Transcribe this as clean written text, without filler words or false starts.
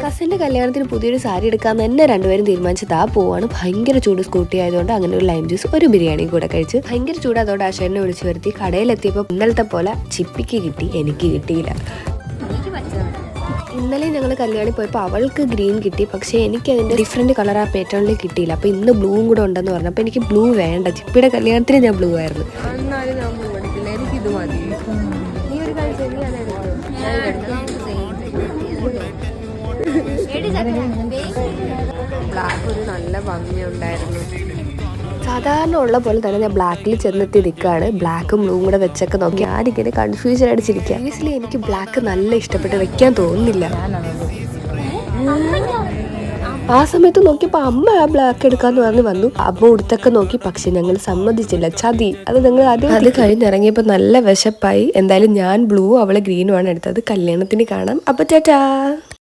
കസിൻ്റെ കല്യാണത്തിന് പുതിയൊരു സാരി എടുക്കാമെന്ന് തന്നെ രണ്ടുപേരും തീരുമാനിച്ചത് പോവാണ്. ഭയങ്കര ചൂട് സ്കൂട്ടി ആയതുകൊണ്ട് അങ്ങനെ ഒരു ലൈം ജ്യൂസ് ഒരു ബിരിയാണി കൂടെ കഴിച്ച് ഭയങ്കര ചൂട്. അതോടെ ആശാനെ വിളിച്ചു വരുത്തി. കടയിലെത്തിയപ്പോൾ ഇന്നലത്തെ പോലെ ചിപ്പിക്ക് കിട്ടി, എനിക്ക് കിട്ടിയില്ല. ഇന്നലെ ഞങ്ങൾ കല്യാണി പോയപ്പോൾ അവൾക്ക് ഗ്രീൻ കിട്ടി, പക്ഷേ എനിക്ക് അതിൻ്റെ ഡിഫറെൻറ്റ് കളർ ആ പാറ്റേണിൽ കിട്ടിയില്ല. അപ്പോൾ ഇന്ന് ബ്ലൂവും കൂടെ ഉണ്ടെന്ന് പറഞ്ഞു. അപ്പോൾ എനിക്ക് ബ്ലൂ വേണ്ട. ചിപ്പിയുടെ കല്യാണത്തിന് ഞാൻ ബ്ലൂ ആയിരുന്നു. എന്നാലും ഞാൻ ബ്ലൂ എടുക്കില്ല, എനിക്കിത് മതി. നീ ഒരു കാര്യം ബ്ലാക്ക് ഒരു നല്ല ഭംഗിയുണ്ടായിരുന്നു. സാധാരണ ഉള്ള പോലെ തന്നെ ഞാൻ ബ്ലാക്കിൽ ചെന്നെത്തി നിൽക്കുകയാണ്. ബ്ലാക്കും ബ്ലൂവും കൂടെ വെച്ചൊക്കെ നോക്കി ആരിങ്ങനെ കൺഫ്യൂഷൻ അടിച്ചിരിക്കുക. സീരിയസ്ലി എനിക്ക് ബ്ലാക്ക് നല്ല ഇഷ്ടപ്പെട്ട് വെക്കാൻ തോന്നുന്നില്ല. ആ സമയത്ത് നോക്കിയപ്പോൾ അമ്മ ആ ബ്ലാക്ക് എടുക്കാന്ന് പറഞ്ഞ് വന്നു. അമ്മ ഉടുത്തൊക്കെ നോക്കി, പക്ഷെ ഞങ്ങൾ സമ്മതിച്ചില്ല. ചതി. അത് ഞങ്ങൾ അത് കഴിഞ്ഞിറങ്ങിയപ്പോൾ നല്ല വിശപ്പായി. എന്തായാലും ഞാൻ ബ്ലൂ, അവള് ഗ്രീനുമാണ് എടുത്തത്. കല്യാണത്തിന് കാണാം. അപ്പോൾ ടാറ്റാ.